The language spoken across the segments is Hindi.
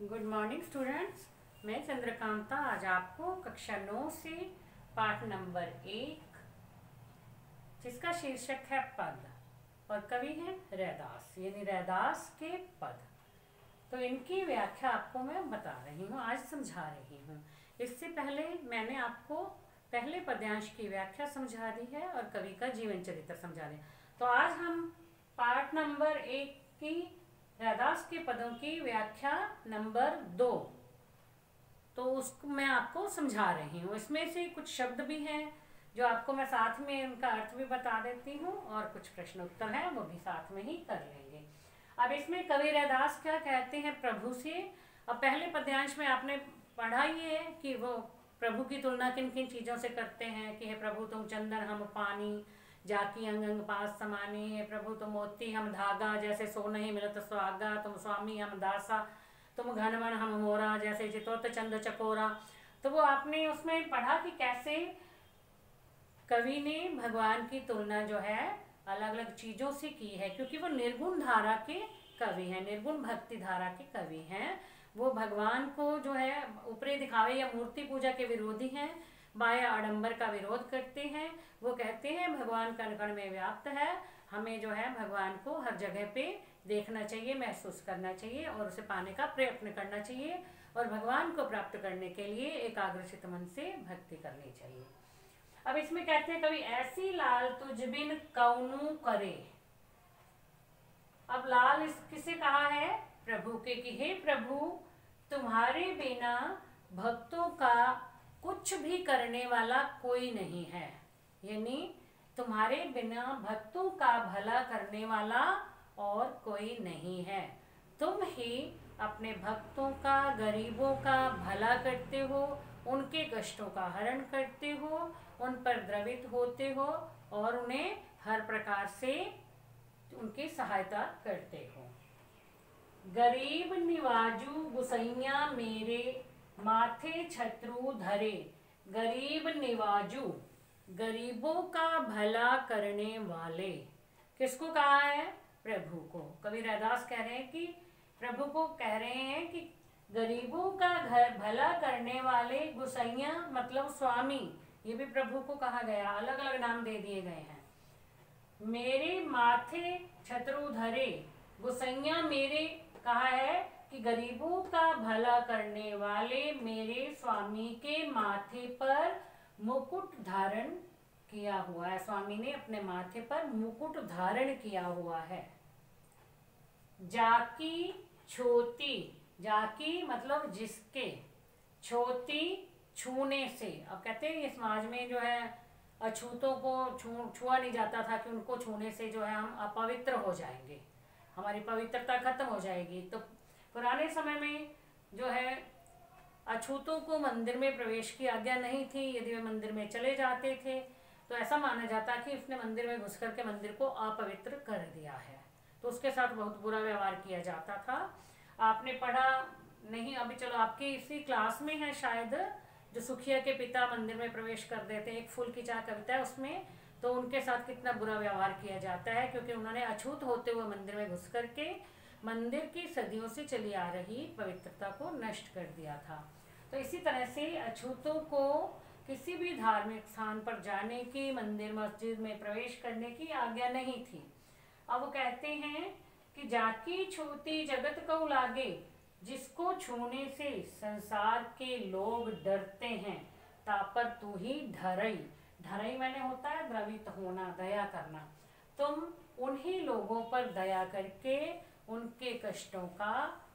Good morning students. मैं चंद्रकांता आज आपको कक्षा 9 से पाठ नंबर 1 जिसका शीर्षक है पद और कवि हैं रैदास, यानी रैदास के पद। तो इनकी व्याख्या आपको मैं बता रही हूँ, आज समझा रही हूँ। इससे पहले मैंने आपको पहले पद्यांश की व्याख्या समझा दी है और कवि का जीवन चरित्र समझा दिया। तो आज हम पाठ नंबर 1 की रैदास के पदों की व्याख्या नंबर 2, तो उसको मैं आपको समझा रही हूँ। इसमें से कुछ शब्द भी हैं जो आपको मैं साथ में उनका अर्थ भी बता देती हूँ और कुछ प्रश्न उत्तर हैं वो भी साथ में ही कर लेंगे। अब इसमें कवि रैदास क्या कहते हैं प्रभु से। अब पहले पद्यांश में आपने पढ़ा ही है कि वो प्रभु की तुलना किन किन चीज़ों से करते हैं कि हे प्रभु तुम चंदन हम पानी, जाकी अंग अंग पास समानी, हे प्रभु तुम मोती हम धागा, जैसे सोने ही मिलत सुहागा, तुम स्वामी हम दासा, तुम घनवन हम मोरा, जैसे चितोत चंद चकोरा। तो वो आपने उसमें पढ़ा कि कैसे कवि ने भगवान की तुलना जो है अलग अलग चीजों से की है, क्योंकि वो निर्गुण धारा के कवि हैं, निर्गुण भक्ति धारा के कवि हैं। वो भगवान को जो है ऊपरी दिखावे या मूर्ति पूजा के विरोधी हैं, बाह्य आडंबर का विरोध करते हैं। वो कहते हैं भगवान कण कण में व्याप्त है, हमें जो है भगवान को हर जगह पे देखना चाहिए, महसूस करना चाहिए और उसे पाने का प्रयत्न करना चाहिए और भगवान को प्राप्त करने के लिए एकाग्रचित मन से भक्ति करनी चाहिए। अब इसमें कहते हैं कभी ऐसी लाल तुझ बिन कौनु करे। अब लाल इस किसे कहा है? प्रभु के, कि हे प्रभु तुम्हारे बिना भक्तों का कुछ भी करने वाला कोई नहीं है, यानी तुम्हारे बिना भक्तों का भला करने वाला और कोई नहीं है। तुम ही अपने भक्तों का, गरीबों का भला करते हो, उनके कष्टों का हरण करते हो, उन पर द्रवित होते हो और उन्हें हर प्रकार से उनकी सहायता करते हो। गरीब निवाजू गुसैया मेरे, माथे छत्रु धरे। गरीब निवाजू, गरीबों का भला करने वाले। किसको कहा है? प्रभु को। कवि रैदास कह रहे हैं कि प्रभु को कह रहे हैं कि गरीबों का घर भला करने वाले, गुसैया मतलब स्वामी, ये भी प्रभु को कहा गया, अलग अलग नाम दे दिए गए हैं। मेरे माथे छत्रु धरे, गुसैया मेरे कहा है कि गरीबों का भला करने वाले मेरे स्वामी के माथे पर मुकुट धारण किया हुआ है। स्वामी ने अपने माथे पर मुकुट धारण किया हुआ है। जाकी छोटी, जाकी मतलब जिसके, छोटी छूने से। अब कहते हैं ये समाज में जो है अछूतों को छुआ नहीं जाता था कि उनको छूने से जो है हम अपवित्र हो जाएंगे, हमारी पवित्रता खत्म हो जाएगी। तो पुराने समय में जो है अछूतों को मंदिर में प्रवेश की आज्ञा नहीं थी। यदि वे मंदिर में चले जाते थे तो ऐसा माना जाता कि उसने मंदिर में घुस करके मंदिर को अपवित्र कर दिया है, तो उसके साथ बहुत बुरा व्यवहार किया जाता था। आपने पढ़ा नहीं, अभी चलो आपकी इसी क्लास में है शायद, जो सुखिया के पिता मंदिर में प्रवेश कर देते, एक फूल की चाह कविता है उसमें, तो उनके साथ कितना बुरा व्यवहार किया जाता है क्योंकि उन्होंने अछूत होते हुए मंदिर में घुस करके मंदिर की सदियों से चली आ रही पवित्रता को नष्ट कर दिया था। तो इसी तरह से अछूतों को किसी भी धार्मिक स्थान पर जाने की, मंदिर मस्जिद में प्रवेश करने की आज्ञा नहीं थी। अब वो कहते हैं कि जाकी छूती जगत को लागे, जिसको छूने से संसार के लोग डरते हैं, तापर तू ही ढरई। ढरई मैंने होता है द्रवित होना, दया करना। तुम उन्हीं लोगों पर दया करके उनके कष्टों का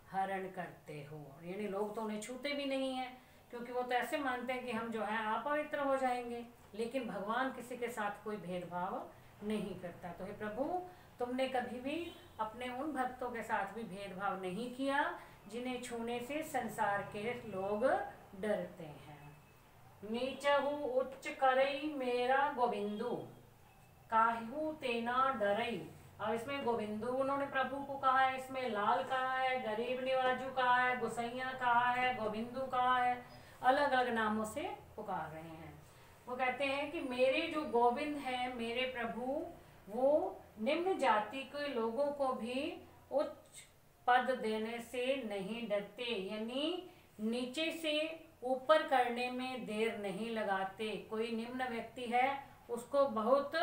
हरण करते हो, यानी लोग तो उन्हें छूते भी नहीं है क्योंकि वो तो ऐसे मानते हैं कि हम जो है अपवित्र हो जाएंगे, लेकिन भगवान किसी के साथ कोई भेदभाव नहीं करता। तो हे प्रभु तुमने कभी भी अपने उन भक्तों के साथ भी भेदभाव नहीं किया जिन्हें छूने से संसार के लोग डरते हैं। नीचहु उच्च करई मेरा गोविंदु, काहू तेना डरई। अब इसमें गोविंदु उन्होंने प्रभु को कहा है, इसमें लाल कहा है, गरीब निवाजू कहा है, गुसैया कहा है, गोविंदु कहा है, अलग अलग नामों से पुकार रहे हैं। वो कहते हैं कि मेरे जो गोविंद हैं, मेरे प्रभु, वो निम्न जाति के लोगों को भी उच्च पद पद देने से नहीं डरते, यानी नीचे से ऊपर करने में देर नहीं लगाते। कोई निम्न व्यक्ति है उसको बहुत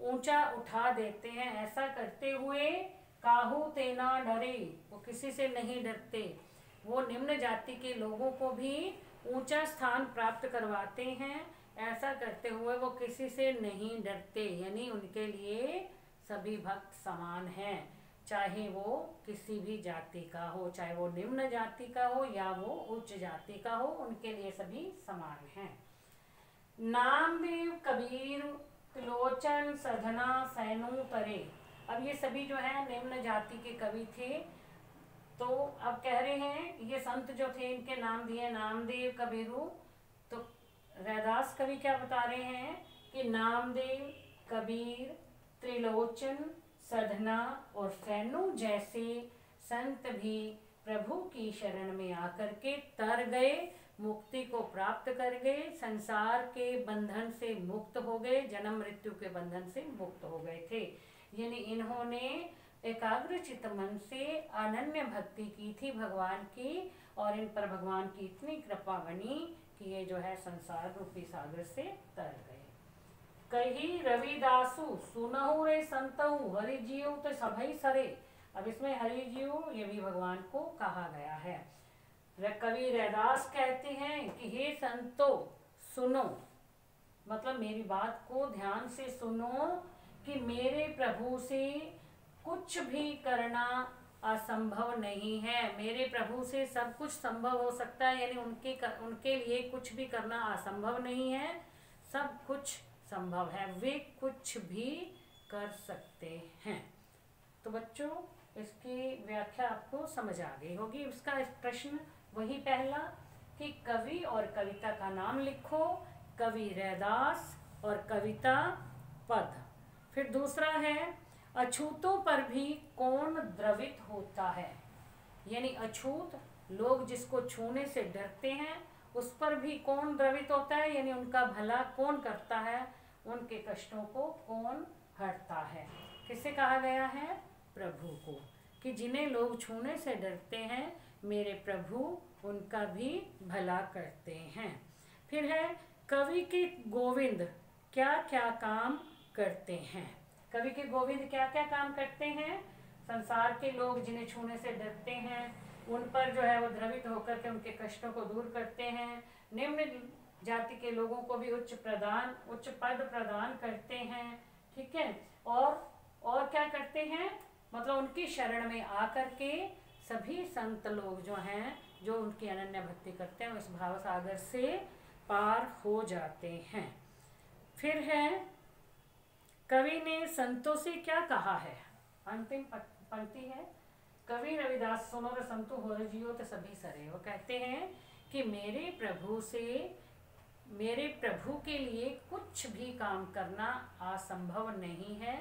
ऊंचा उठा देते हैं, ऐसा करते हुए काहू तेना डरे, वो किसी से नहीं डरते। वो निम्न जाति के लोगों को भी ऊंचा स्थान प्राप्त करवाते हैं, ऐसा करते हुए वो किसी से नहीं डरते, यानी उनके लिए सभी भक्त समान हैं, चाहे वो किसी भी जाति का हो, चाहे वो निम्न जाति का हो या वो उच्च जाति का हो, उनके लिए सभी समान हैं। नामदेव, कबीर, त्रिलोचन, सधना, सैनु, तरे, अब ये सभी जो है निम्न जाति के कवि थे। तो अब कह रहे हैं ये संत जो थे इनके नाम दिए नामदेव, कबीरू। तो रैदास कवि क्या बता रहे हैं कि नामदेव, कबीर, त्रिलोचन, सधना और सैनु जैसे संत भी प्रभु की शरण में आकर के तर गए, मुक्ति को प्राप्त कर गए, संसार के बंधन से मुक्त हो गए, जन्म मृत्यु के बंधन से मुक्त हो गए थे। यानी इन्होंने एकाग्र चित्त मन से अनन्य भक्ति की थी भगवान की, और इन पर भगवान की इतनी कृपा बनी कि ये जो है संसार रूपी सागर से तर गए। कही रविदासु सुनहु रे संतहु हरि जीव तो सभई सरे। अब इसमें हरि जीव ये भी भगवान को कहा गया है। कवि रैदास कहते हैं कि हे संतो सुनो, मतलब मेरी बात को ध्यान से सुनो कि मेरे प्रभु से कुछ भी करना असंभव नहीं है। मेरे प्रभु से सब कुछ संभव हो सकता है, यानी उनके लिए कुछ भी करना असंभव नहीं है, सब कुछ संभव है, वे कुछ भी कर सकते हैं। तो बच्चों इसकी व्याख्या आपको समझ आ गई होगी। इसका प्रश्न वही पहला कि कवि और कविता का नाम लिखो, कवि रैदास और कविता पद। फिर दूसरा है अछूतों पर भी कौन द्रवित होता है, यानी अछूत लोग जिसको छूने से डरते हैं उस पर भी कौन द्रवित होता है, यानी उनका भला कौन करता है, उनके कष्टों को कौन हरता है। किसे कहा गया है? प्रभु को, कि जिन्हें लोग छूने से डरते हैं मेरे प्रभु उनका भी भला करते हैं। फिर है कवि के गोविंद क्या क्या काम करते हैं। कवि के गोविंद क्या क्या काम करते हैं? संसार के लोग जिन्हें छूने से डरते हैं उन पर जो है वो द्रवित होकर के उनके कष्टों को दूर करते हैं। निम्न जाति के लोगों को भी उच्च पद प्रदान करते हैं। ठीक है, और क्या करते हैं, मतलब उनकी शरण में आकर के सभी संत लोग जो हैं जो उनकी अनन्य भक्ति करते हैं उस भाव सागर से पार हो जाते हैं। फिर है कवि ने संतों से क्या कहा है। अंतिम पंक्ति है कवि रविदास सुनो रे संतो हो जियो तो सभी सरे। वो कहते हैं कि मेरे प्रभु के लिए कुछ भी काम करना असंभव नहीं है।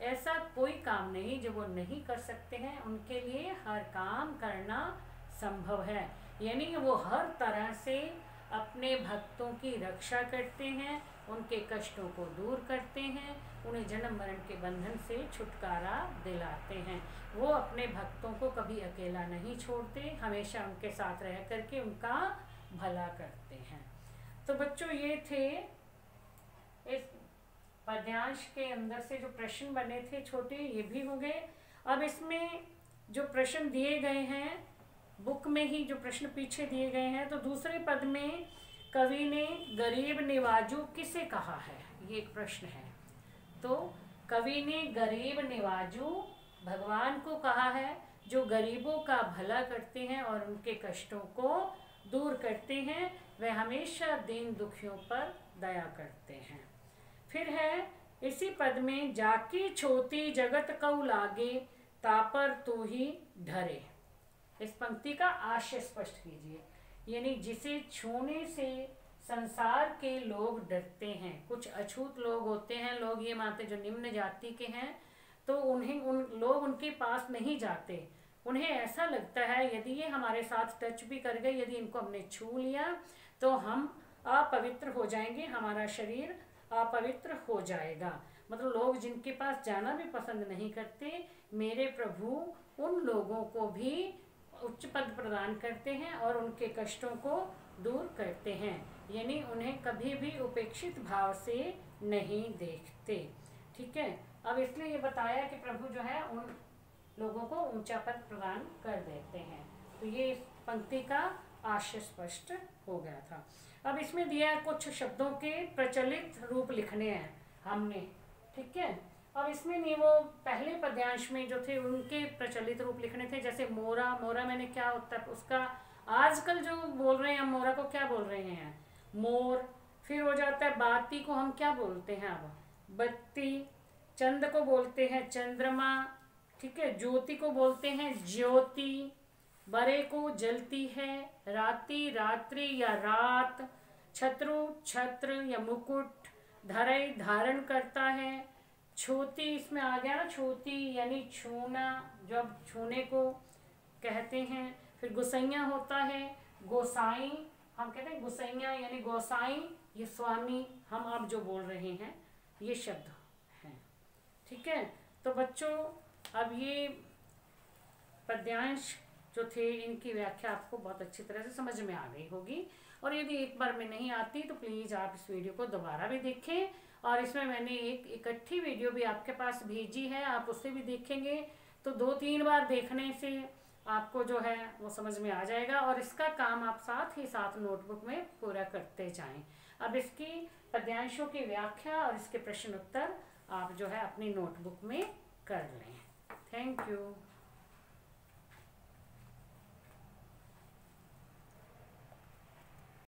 ऐसा कोई काम नहीं जो वो नहीं कर सकते हैं, उनके लिए हर काम करना संभव है। यानी वो हर तरह से अपने भक्तों की रक्षा करते हैं, उनके कष्टों को दूर करते हैं, उन्हें जन्म मरण के बंधन से छुटकारा दिलाते हैं। वो अपने भक्तों को कभी अकेला नहीं छोड़ते, हमेशा उनके साथ रह करके उनका भला करते हैं। तो बच्चों ये थे इस पद्यांश के अंदर से जो प्रश्न बने थे छोटे, ये भी हो गए। अब इसमें जो प्रश्न दिए गए हैं बुक में ही, जो प्रश्न पीछे दिए गए हैं, तो दूसरे पद में कवि ने गरीब निवाजू किसे कहा है, ये एक प्रश्न है। तो कवि ने गरीब निवाजू भगवान को कहा है, जो गरीबों का भला करते हैं और उनके कष्टों को दूर करते हैं, वे हमेशा दीन दुखियों पर दया करते हैं। फिर है इसी पद में जाकी छोटी जगत कऊ लागे तापर तू ही ढरे। इस पंक्ति का आशय स्पष्ट कीजिए। यानी जिसे छूने से संसार के लोग डरते हैं, कुछ अछूत लोग होते हैं, लोग ये मानते जो निम्न जाति के हैं तो लोग उनके पास नहीं जाते। उन्हें ऐसा लगता है यदि ये हमारे साथ टच भी कर गए, यदि इनको हमने छू लिया तो हम अपवित्र हो जाएंगे, हमारा शरीर अपवित्र हो जाएगा। मतलब लोग जिनके पास जाना भी पसंद नहीं करते मेरे प्रभु उन लोगों को भी उच्च पद प्रदान करते हैं और उनके कष्टों को दूर करते हैं, यानी उन्हें कभी भी उपेक्षित भाव से नहीं देखते। ठीक है, अब इसलिए ये बताया कि प्रभु जो है उन लोगों को ऊंचा पद प्रदान कर देते हैं। तो ये इस पंक्ति का आशय स्पष्ट हो गया था। अब इसमें दिया कुछ शब्दों के प्रचलित रूप लिखने हैं हमने। ठीक है, अब इसमें नहीं, वो पहले पद्यांश में जो थे उनके प्रचलित रूप लिखने थे। जैसे मोरा, मोरा मैंने क्या होता है उसका, आजकल जो बोल रहे हैं हम मोरा को क्या बोल रहे हैं, मोर। फिर हो जाता है बाती को हम क्या बोलते हैं अब, बत्ती। चंद को बोलते हैं चंद्रमा। ठीक है, ज्योति को बोलते हैं ज्योति। बरे को जलती है, राति रात्रि या रात। छत्रु छत्र या मुकुट। धरई धारण करता है। छोती इसमें आ गया ना, छोती यानी छूना, जब छूने को कहते हैं। फिर गुसैया होता है, गोसाई हम कहते हैं, गुसैया यानी गोसाई, ये स्वामी हम अब जो बोल रहे हैं ये शब्द हैं। ठीक है, तो बच्चों अब ये पद्यांश जो थे इनकी व्याख्या आपको बहुत अच्छी तरह से समझ में आ गई होगी। और यदि एक बार में नहीं आती तो प्लीज़ आप इस वीडियो को दोबारा भी देखें, और इसमें मैंने एक इकट्ठी वीडियो भी आपके पास भेजी है, आप उससे भी देखेंगे तो 2-3 बार देखने से आपको जो है वो समझ में आ जाएगा, और इसका काम आप साथ ही साथ नोटबुक में पूरा करते जाएं। अब इसकी पद्यांशों की व्याख्या और इसके प्रश्न उत्तर आप जो है अपनी नोटबुक में कर लें। Thank you.